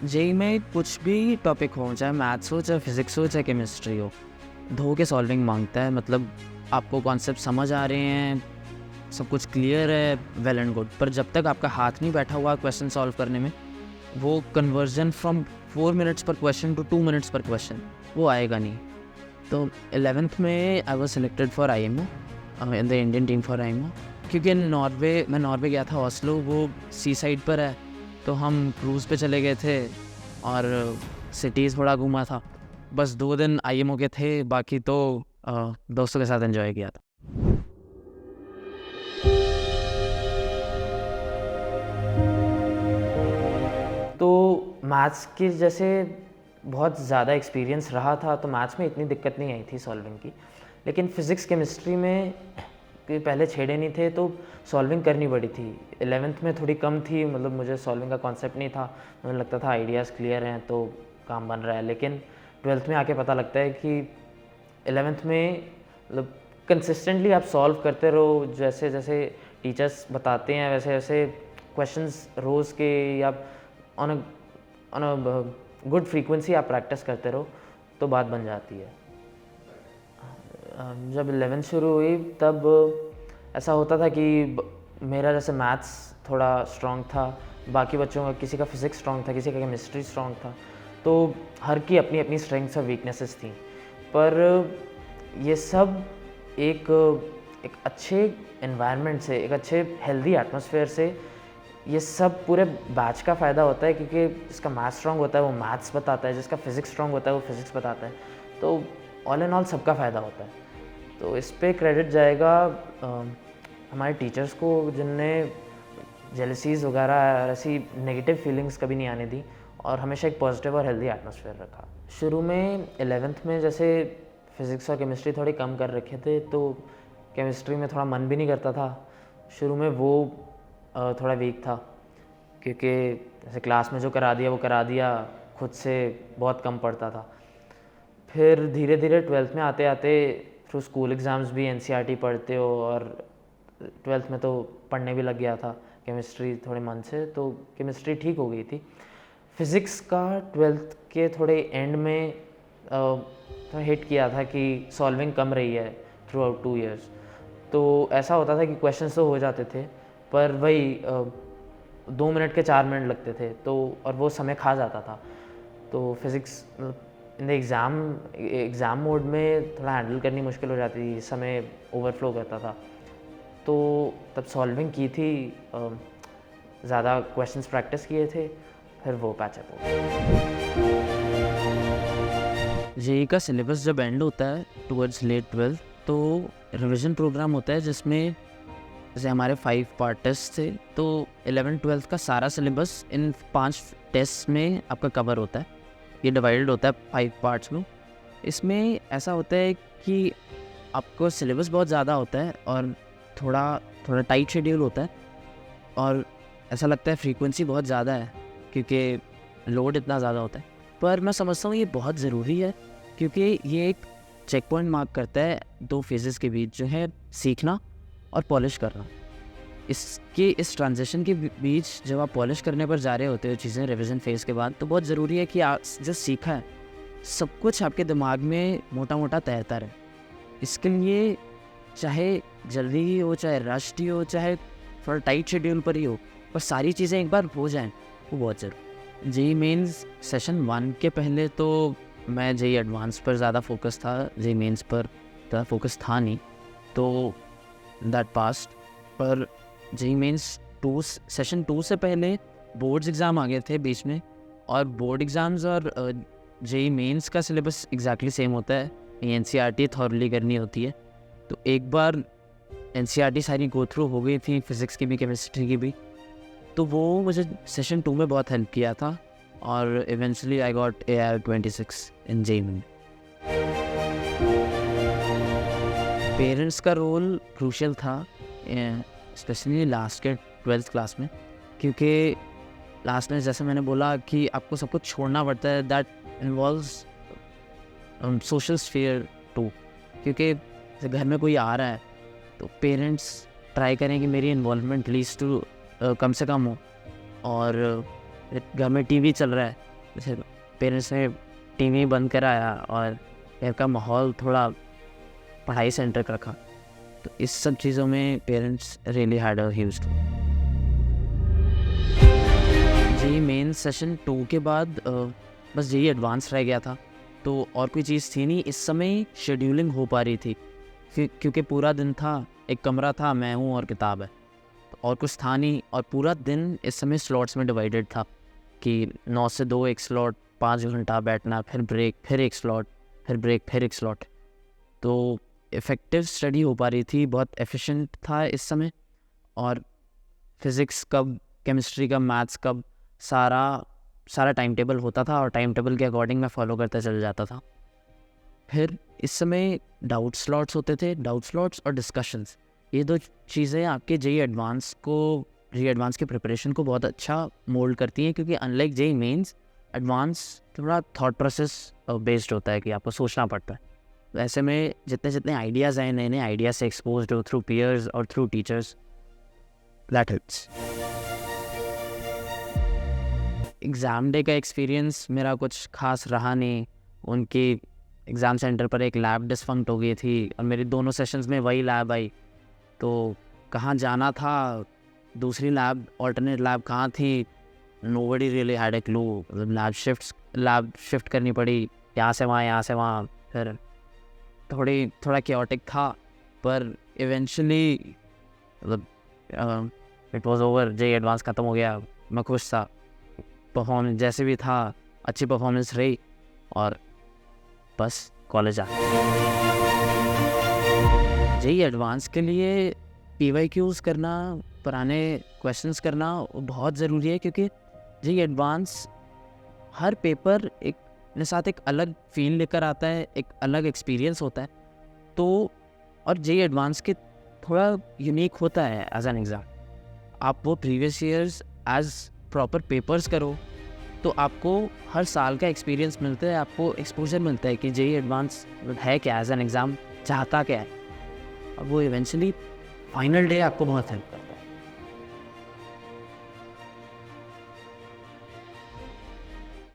JEE में कुछ भी टॉपिक हो, चाहे मैथ्स हो, चाहे फिज़िक्स हो, चाहे केमिस्ट्री हो, धो के सॉल्विंग मांगता है। मतलब आपको कॉन्सेप्ट समझ आ रहे हैं, सब कुछ क्लियर है, वेल एंड गुड। पर जब तक आपका हाथ नहीं बैठा हुआ क्वेश्चन सॉल्व करने में, वो कन्वर्जन फ्रॉम 4 मिनट्स पर क्वेश्चन टू 2 मिनट्स पर क्वेश्चन वो आएगा नहीं। तो 11th में I was selected for IMO, in the Indian team for IMO, क्योंकि मैं नॉर्वे गया था, ऑस्लो, वो सी साइड पर है। तो हम क्रूज़ पे चले गए थे और सिटीज़ थोड़ा घूमा था। बस 2 दिन आईएमओ के थे, बाकी तो दोस्तों के साथ एंजॉय किया था। तो मैथ्स की जैसे बहुत ज़्यादा एक्सपीरियंस रहा था, तो मैथ्स में इतनी दिक्कत नहीं आई थी सॉल्विंग की। लेकिन फ़िज़िक्स केमिस्ट्री में कि पहले छेड़े नहीं थे, तो सॉल्विंग करनी पड़ी थी। 11th में थोड़ी कम थी, मतलब मुझे सॉल्विंग का कॉन्सेप्ट नहीं था, मुझे लगता था आइडियाज़ क्लियर हैं तो काम बन रहा है। लेकिन 12th में आके पता लगता है कि 11th में मतलब कंसिस्टेंटली आप सॉल्व करते रहो, जैसे जैसे टीचर्स बताते हैं वैसे वैसे क्वेश्चंस रोज़ के या ऑन अ गुड फ्रीक्वेंसी आप प्रैक्टिस करते रहो तो बात बन जाती है। जब 11th शुरू हुई तब ऐसा होता था कि मेरा जैसे मैथ्स थोड़ा स्ट्रॉन्ग था, बाकी बच्चों का किसी का फिज़िक्स स्ट्रॉन्ग था, किसी का केमिस्ट्री स्ट्रॉन्ग था, तो हर की अपनी अपनी स्ट्रेंथ्स और वीकनेसेस थी। पर ये सब एक एक अच्छे एनवायरनमेंट से, एक अच्छे हेल्दी एटमॉस्फेयर से ये सब पूरे बैच का फ़ायदा होता है, क्योंकि जिसका मैथ्स स्ट्रॉन्ग होता है वो मैथ्स बताता है, जिसका फिज़िक्स स्ट्रॉन्ग होता है वो फिज़िक्स बताता है। तो ऑल इन ऑल सबका फ़ायदा होता है। तो इस पे क्रेडिट जाएगा हमारे टीचर्स को, जिनने जेलसीज़ वगैरह ऐसी नेगेटिव फीलिंग्स कभी नहीं आने दी और हमेशा एक पॉजिटिव और हेल्दी एटमॉस्फेयर रखा। शुरू में 11th में जैसे फ़िज़िक्स और केमिस्ट्री थोड़ी कम कर रखे थे, तो केमिस्ट्री में थोड़ा मन भी नहीं करता था। शुरू में वो थोड़ा वीक था, क्योंकि जैसे क्लास में जो करा दिया वो करा दिया, खुद से बहुत कम पढ़ता था। फिर धीरे धीरे 12th में आते आते थ्रू स्कूल एग्ज़ाम्स भी एनसीईआरटी पढ़ते हो, और 12th में तो पढ़ने भी लग गया था केमिस्ट्री थोड़े मन से, तो केमिस्ट्री ठीक हो गई थी। फ़िज़िक्स का 12th के थोड़े एंड में थोड़ा हिट किया था कि सॉल्विंग कम रही है थ्रू आउट 2 ईयर्स। तो ऐसा होता था कि क्वेश्चंस तो हो जाते थे, पर वही 2 मिनट के 4 मिनट लगते थे, तो और वो समय खा जाता था। तो physics in the exam mode में थोड़ा हैंडल करनी मुश्किल हो जाती थी, समय ओवरफ्लो करता था। तो तब सॉल्विंग की थी, ज़्यादा क्वेश्चंस प्रैक्टिस किए थे, फिर वो पैचअप हो गया। जेईई का सिलेबस जब एंड होता है टुवर्ड्स लेट 12th, तो रिवीजन प्रोग्राम होता है, जिसमें जैसे हमारे 5 पार्ट टेस्ट थे, तो 11th-12th का सारा सिलेबस इन 5 टेस्ट में आपका कवर होता है। ये डिवाइडेड होता है 5 पार्ट्स में। इसमें ऐसा होता है कि आपको सिलेबस बहुत ज़्यादा होता है और थोड़ा टाइट शेड्यूल होता है, और ऐसा लगता है फ्रीक्वेंसी बहुत ज़्यादा है क्योंकि लोड इतना ज़्यादा होता है। पर मैं समझता हूँ ये बहुत ज़रूरी है, क्योंकि ये एक चेक पॉइंट मार्क करता है 2 फेजेस के बीच, जो है सीखना और पॉलिश करना। इस ट्रांजिशन के बीच जब आप पॉलिश करने पर जा रहे होते हो चीज़ें रिवीजन फेज़ के बाद, तो बहुत ज़रूरी है कि आप जो सीखा है सब कुछ आपके दिमाग में मोटा मोटा तैरता रहे। इसके लिए चाहे जल्दी ही हो, चाहे रश्ड ही हो, चाहे थोड़ा टाइट शेड्यूल पर ही हो, पर सारी चीज़ें एक बार हो जाएं वो बहुत ज़रूरी। जेईई मेंस सेशन 1 के पहले तो मैं जेईई एडवांस पर ज़्यादा फोकस था, जेईई मेंस पर ज़्यादा फोकस था नहीं, तो दैट पास्ट। पर जेईई मेंस सेशन 2 से पहले बोर्ड्स एग्ज़ाम आ गए थे बीच में, और बोर्ड एग्ज़ाम्स और जेईई मेंस का सिलेबस एग्जैक्टली सेम होता है। एनसीईआरटी थॉरली करनी होती है, तो एक बार एनसीईआरटी सारी गो थ्रू हो गई थी, फिज़िक्स की भी केमिस्ट्री की भी, तो वो मुझे सेशन 2 में बहुत हेल्प किया था, और eventually I got AIR 26 in JEE main. Parents का रोल क्रूशियल था, स्पेशली लास्ट के 12th क्लास में, क्योंकि लास्ट में जैसे मैंने बोला कि आपको सब कुछ छोड़ना पड़ता है, that involves social sphere too, क्योंकि घर में कोई आ रहा है तो पेरेंट्स ट्राई करें कि मेरी इन्वॉल्वमेंट लीस्ट टू कम से कम हो, और घर में टीवी चल रहा है जैसे पेरेंट्स ने टीवी बंद कराया और घर का माहौल थोड़ा पढ़ाई सेंटर रखा, तो इस सब चीज़ों में parents really had a huge role. JEE Main session 2 के बाद बस जेईई एडवांस रह गया था, तो और कोई चीज़ थी नहीं। इस समय शेड्यूलिंग हो पा रही थी क्योंकि पूरा दिन था, एक कमरा था, मैं हूँ और किताब है, तो और कुछ था नहीं। और पूरा दिन इस समय स्लॉट्स में डिवाइडेड था कि 9 से 2 एक स्लॉट, 5 घंटा बैठना, फिर ब्रेक, फिर एक स्लॉट, फिर ब्रेक, फिर एक स्लॉट। तो इफ़ेक्टिव स्टडी हो पा रही थी, बहुत एफिशिएंट था इस समय। और फिज़िक्स कब, केमिस्ट्री कब, मैथ्स कब, सारा टाइम टेबल होता था और टाइम टेबल के अकॉर्डिंग मैं फॉलो करता चल जाता था। फिर इस समय डाउट स्लॉट्स होते थे, डाउट स्लॉट्स और डिस्कशंस, ये 2 चीज़ें आपके जेईई एडवांस के प्रिपरेशन को बहुत अच्छा मोल्ड करती हैं, क्योंकि अनलाइक जेईई मेंस, एडवांस थोड़ा थॉट प्रोसेस बेस्ड होता है कि आपको सोचना पड़ता है। तो ऐसे में जितने आइडियाज़ आए, नए आइडियाज़ से एक्सपोज्ड हो थ्रू पीयर्स और through teachers, that helps. Exam day का एक्सपीरियंस मेरा कुछ खास रहा नहीं। उनके एग्ज़ाम सेंटर पर एक लैब डिसफंक्ट हो गई थी और मेरी दोनों सेशंस में वही लैब आई, तो कहाँ जाना था, दूसरी लैब, ऑल्टरनेट लैब कहाँ थी, nobody really had a clue. मतलब लैब शिफ्ट करनी पड़ी, यहाँ से वहाँ। फिर थोड़ा केओटिक था, पर इवेंचुअली मतलब it was over. JEE advance ख़त्म हो गया, मैं खुश था। परफॉर्मेंस जैसे भी था, अच्छी परफॉर्मेंस रही और बस कॉलेज आ गया। जेईई एडवांस के लिए पीवाईक्यूज़ करना, पुराने क्वेश्चंस करना बहुत ज़रूरी है, क्योंकि जेईई एडवांस हर पेपर एक अपने साथ एक अलग फील लेकर आता है, एक अलग एक्सपीरियंस होता है। तो और जेईई एडवांस के थोड़ा यूनिक होता है एज एन एग्ज़ाम। आप वो previous years as proper papers करो, तो आपको हर साल का एक्सपीरियंस मिलता है, आपको एक्सपोजर मिलता है कि जेईई एडवांस है क्या, एज एन एग्ज़ाम चाहता क्या है। अब वो इवेंचुअली फाइनल डे आपको बहुत हेल्प करता है।